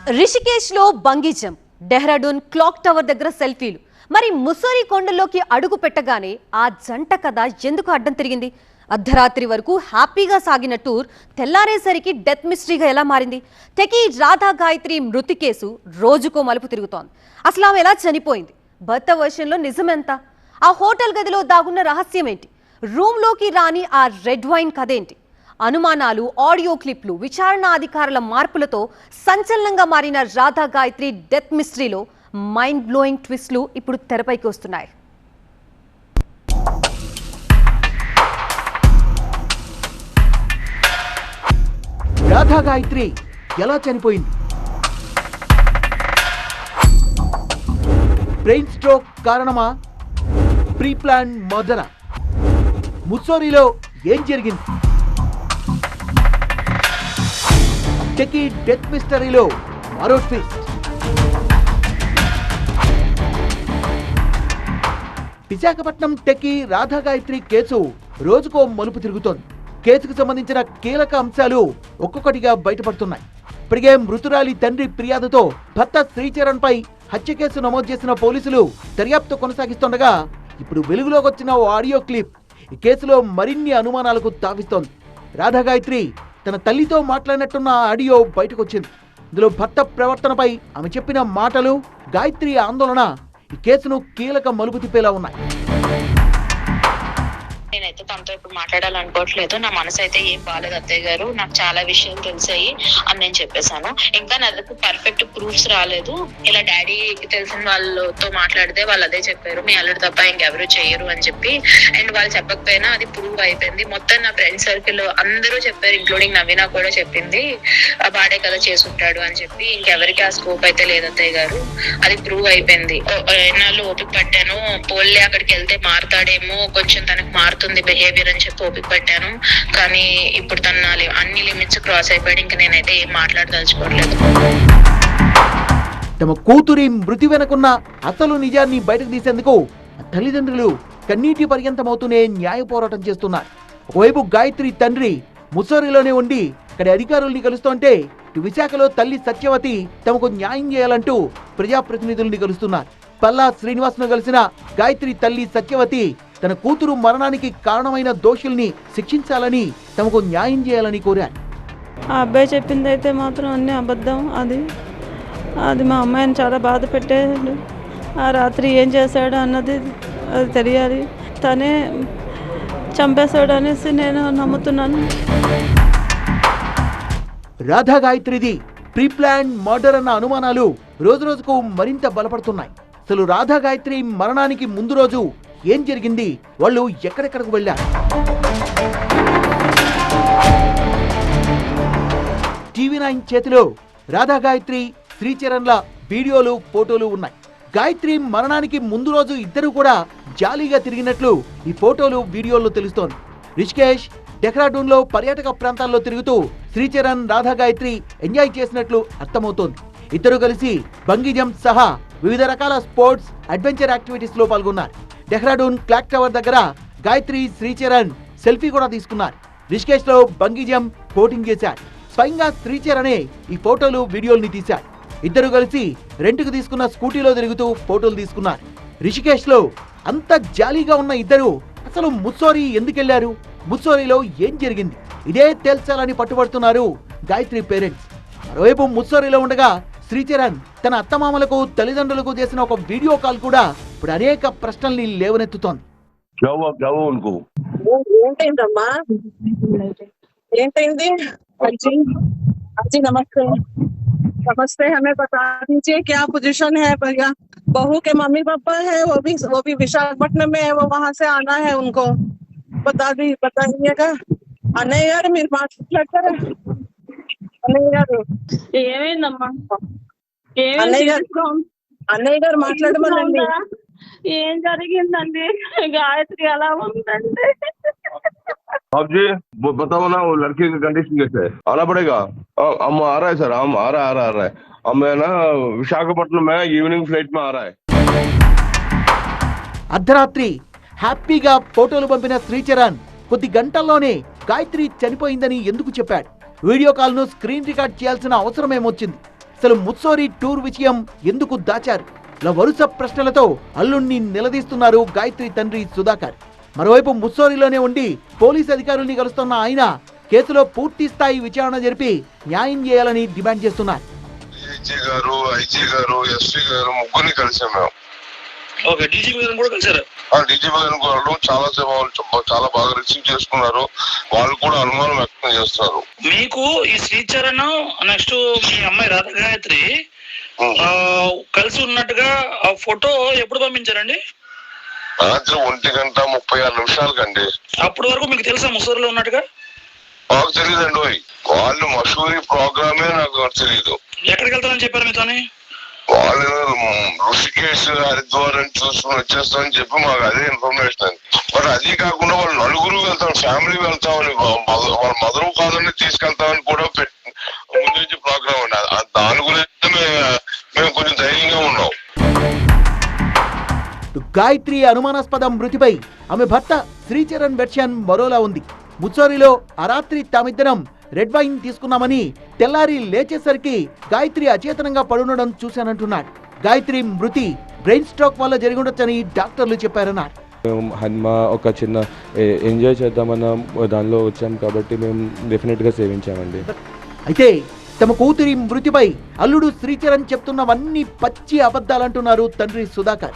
రిషికేష్ లో bungee jump, Dehradun clock tower దగ్గర సెల్ఫీలు. మరి ముస్సోరీ కొండల్లోకి అడుగు పెట్టగానే ఆ జంట కథ ఎందుకు అడ్డం తిరిగింది? అర్ధరాత్రి వరకు హ్యాపీగా సాగిన టూర్ తెల్లారేసరికి డెత్ మిస్టరీగా ఎలా మారింది? టెకీ రాధా గాయత్రి మృతి కేసు రోజుకో మలుపు తిరుగుతోంది. అసలు ఆమె ఎలా చనిపోయింది? భర్త వర్షన్లో నిజమెంత? ఆ హోటల్ గదిలో దాగున్న రహస్యం ఏంటి? రూమ్లోకి రాని ఆ రెడ్ వైన్ కథేంటి? అనుమానాలు, ఆడియో క్లిప్లు, విచారణ అధికారుల మార్పులతో సంచలనంగా మారిన రాధా గాయత్రి డెత్ మిస్టరీలో మైండ్ బ్లోయింగ్ ట్విస్ట్లు ఇప్పుడు తెరపైకి వస్తున్నాయి. రాధా గాయత్రి ఎలా చనిపోయింది? బ్రెయిన్ స్ట్రోక్ కారణమా? ప్రీ ప్లాన్ మర్డరా? ముస్సోరీలో ఏం జరిగింది? టెకీ డెత్ మిస్టరీలో మరో twist. Visakhapatnam techie Radha Gayatri case రోజుకో మలుపు తిరుగుతోంది. కేసుకు సంబంధించిన కీలక అంశాలు ఒక్కొక్కటిగా బయటపడుతున్నాయి. ఇప్పటికే మృతురాలి తండ్రి ఫిర్యాదుతో భర్త శ్రీచరణ్ పై హత్య కేసు నమోదు చేసిన పోలీసులు దర్యాప్తు కొనసాగిస్తుండగా ఇప్పుడు వెలుగులోకి వచ్చిన ఓ ఆడియో క్లిప్ ఈ కేసులో మరిన్ని అనుమానాలకు తావిస్తోంది. రాధా గాయత్రి తన తల్లితో మాట్లాడినట్టున్న ఆడియో బయటకు వచ్చింది. ఇందులో భర్త ప్రవర్తనపై ఆమె చెప్పిన మాటలు, గాయత్రి ఆందోళన ఈ కేసును కీలక మలుపు తిప్పేలా ఉన్నాయి. నేనైతే తనతో ఇప్పుడు మాట్లాడాలనుకోవట్లేదు. నా మనసు అయితే ఏం బాలేదు అత్తయ్య గారు, నాకు చాలా విషయాలు తెలిసాయి అని నేను చెప్పేశాను. ఇంకా నా దగ్గర పర్ఫెక్ట్ ప్రూఫ్స్ రాలేదు. ఇలా డాడీకి తెలిసిన వాళ్ళతో మాట్లాడితే వాళ్ళు అదే చెప్పారు, మీ అల్లుడు తప్ప ఇంకెవరు చెయ్యరు అని చెప్పి. అండ్ వాళ్ళు చెప్పకపోయినా అది ప్రూవ్ అయిపోయింది. మొత్తం నా ఫ్రెండ్ సర్కిల్ అందరూ చెప్పారు, ఇంక్లూడింగ్ నవీనా కూడా చెప్పింది వాడే కదా చేసుంటాడు అని చెప్పి. ఇంకెవరికి ఆ స్కోప్ అయితే లేదు అత్తయ్య గారు, అది ప్రూవ్ అయిపోయింది. ఎన్నాళ్ళు ఓపిక పట్టాను, పోలే అక్కడికి వెళ్తే మారుతాడేమో, కొంచెం తనకు మారుతుంది బిహేవియర్ అని చెప్పి ఓపిక పట్టాను. కానీ ఇప్పుడు తన అన్ని లిమిట్స్ క్రాస్ అయిపోయాడు. ఇంకా నేనైతే ఏం మాట్లాడదలుచుకోవట్లేదు. తమ కూతురి మృతి వెనుకున్న అసలు నిజాన్ని బయటకు తీసేందుకు తల్లిదండ్రులు కన్నీటి పర్యంతమవుతూనే న్యాయ పోరాటం చేస్తున్నారు. ఒకవైపు గాయత్రి తండ్రి ముస్సోరీలోనే ఉండి ఇక్కడ అధికారుల్ని కలుస్తుంటే, ఇటు విశాఖలో తల్లి సత్యవతి తమకు న్యాయం చేయాలంటూ ప్రజాప్రతినిధుల్ని కలుస్తున్నారు. పల్లా శ్రీనివాస్ను కలిసిన గాయత్రి తల్లి సత్యవతి తన కూతురు మరణానికి కారణమైన దోషుల్ని శిక్షించాలని, తమకు న్యాయం చేయాలని కోరారు. ఆ అబ్బాయి చెప్పింది అయితే మాత్రం అన్ని అబద్ధం. అది మా అమ్మాయిని చాలా బాధ పెట్టాడు. ఆ రాత్రి ఏం చేశాడు అన్నది అది తెలియాలి. తనే చంపేశాడు అనేసి నేను నమ్ముతున్నాను. రాధా గాయత్రిది ప్రీ ప్లాన్ మర్డర్ అన్న అనుమానాలు రోజు రోజుకు మరింత బలపడుతున్నాయి. అసలు రాధా గాయత్రి మరణానికి ముందు రోజు ఏం జరిగింది? వాళ్ళు ఎక్కడెక్కడికి వెళ్ళారు? టీవీ9 చేతిలో రాధా గాయత్రి, శ్రీచరణ్ల వీడియోలు, ఫోటోలు ఉన్నాయి. గాయత్రి మరణానికి ముందు రోజు ఇద్దరు కూడా జాలీగా తిరిగినట్లు ఈ ఫోటోలు, వీడియోల్లో తెలుస్తోంది. రిషికేష్, డెహ్రాడూన్ లో పర్యాటక ప్రాంతాల్లో తిరుగుతూ శ్రీచరణ్, రాధా గాయత్రి ఎంజాయ్ చేసినట్లు అర్థమవుతోంది. ఇద్దరు కలిసి బంగీ జంప్ సహా వివిధ రకాల స్పోర్ట్స్, అడ్వెంచర్ యాక్టివిటీస్ లో పాల్గొన్నారు. డెహ్రాడూన్ క్లాక్ టవర్ దగ్గర గాయత్రి, శ్రీచరణ్ సెల్ఫీ కూడా తీసుకున్నారు. రిషికేష్ లో బంగీ జంప్ బోటింగ్ చేశారు. స్వయంగా శ్రీచరణే ఈ ఫోటోలు, వీడియోల్ని తీశారు. ఇద్దరు కలిసి రెంట్కు తీసుకున్న స్కూటీలో తిరుగుతూ ఫోటోలు తీసుకున్నారు. రిషికేష్ లో అంత జాలీగా ఉన్న ఇద్దరు అసలు ముస్సోరీ ఎందుకెళ్లారు? ముస్సోరీలో ఏం జరిగింది? ఇదే తేల్చాలని పట్టుబడుతున్నారు గాయత్రి పేరెంట్స్. మరోవైపు ముస్సోరీలో ఉండగా శ్రీచరణ్ తన అత్తమామలకు, తల్లిదండ్రులకు చేసిన ఒక వీడియో కాల్ కూడా ఇప్పుడు అనేక ప్రశ్నల్ని లేవనెత్తుతోంది. ఏంటైంది? जी नमस्ते। नमस्ते, हमें बता दीजिए क्या पोजीशन है भैया? बहू के मम्मी पापा है, वो भी विशाखापट्टनम में है, वो वहां से आना है उनको। बताइएगा। अनय यार మీరు మాట్లాడతారా? అన్నయ్య గారు ఏమైందమ్మా? అన్నయ్య గారు మాట్లాడమనండి. ఏం జరిగిందండి? గాయత్రి ఎలా ఉందండి? आप जी बताओ ना, वो लड़की की कंडीशन कैसे है? आना पड़ेगा। हम आ रहा है सर, हम आ रहा है। हमें ना विशाखापट्टनम में इवनिंग फ्लाइट में आ रहा है। అర్ధరాత్రి హ్యాపీగా ఫోటోలు పంపిన శ్రీచరణ్ కొద్ది గంటల్లోనే గాయత్రి చనిపోయిందని ఎందుకు చెప్పాడు? వీడియో కాల్ను స్క్రీన్ రికార్డ్ చేయాల్సిన అవసరం ఏమొచ్చింది? అసలు ముస్సోరి టూర్ విషయం ఎందుకు దాచారు? ఇలా వరుస ప్రశ్నలతో అల్లుణ్ణి నిలదీస్తున్నారు గాయత్రి తండ్రి సుధాకర్. మరోవైపు ముస్సోరిలోనే ఉండి పోలీస్ అధికారుల్ని కలుస్తున్న ఆయన కేసులో పూర్తి స్థాయి విచారణ జరిపి న్యాయం చేయాలని డిమాండ్ చేస్తున్నారు. డీజీ గారు, ఐజీ గారు, ఎస్పీ గారు ముగ్గురిని కలిసాం మేము. ఓకే, డీజీపీ గారిని కూడా కలిసారు. డీజీపీ గారిని కూడా చాలా సేపు చాలా బాగా రిసీవ్ చేసుకున్నారు. వాళ్ళు కూడా అనుమానం వ్యక్తం చేస్తున్నారు. మీకు ఈ శ్రీచరణ్ నెక్స్ట్ మీ అమ్మాయి రాధ గాయత్రి కలిసి ఉన్నట్టుగా ఆ ఫోటో ఎప్పుడు పంపించారండి? రాత్రి 1:36 కండి. అప్పటి వరకు మీకు తెలుసా ముసూరులో ఉన్నట్టుగా? నాకు తెలియదండి. వాళ్ళు మసూరి ప్రోగ్రామే నాకు తెలియదు. ఎక్కడికి వెళ్తారని చెప్పారు మీతోని? వాళ్ళు ఋషికేశ్, హరిద్వార్ అని చూసుకుని వచ్చేస్తామని చెప్పి మాకు అదే ఇన్ఫర్మేషన్. బట్ అది కాకుండా వాళ్ళు నలుగురు వెళ్తాం, ఫ్యామిలీ వెళ్తామని, వాళ్ళ మదరు ఫాదర్ని తీసుకెళ్తామని కూడా ముందు నుంచి ప్రోగ్రామ్ అండి. దాని గురించి మేము కొంచెం ధైర్యంగా ఉన్నాం. గాయత్రి అనుమానాస్పద మృతిపై ఆమె భర్త శ్రీచరణ్ వెర్షన్ మరోలా ఉంది. ముస్సోరిలో ఆ రాత్రి తామిద్దరం రెడ్ వైన్ తీసుకున్నామని, తెల్లారి లేచేసరికి గాయత్రి అచేతనంగా పడుండడం చూశానంటున్నాడు. గాయత్రి మృతి బ్రెయిన్ స్ట్రోక్ వల్ల జరిగి ఉండొచ్చని డాక్టర్లు చెప్పారన్నారు. మేము ఒక చిన్న ఎంజాయ్ చేద్దామన్న దానిలో వచ్చాం కాబట్టి మేము డెఫినెట్గా సేవించామండి. అయితే తమ కూతురి మృతిపై అల్లుడు శ్రీచరణ్ చెప్తున్నవన్నీ పచ్చి అబద్ధాలంటున్నారు తండ్రి సుధాకర్.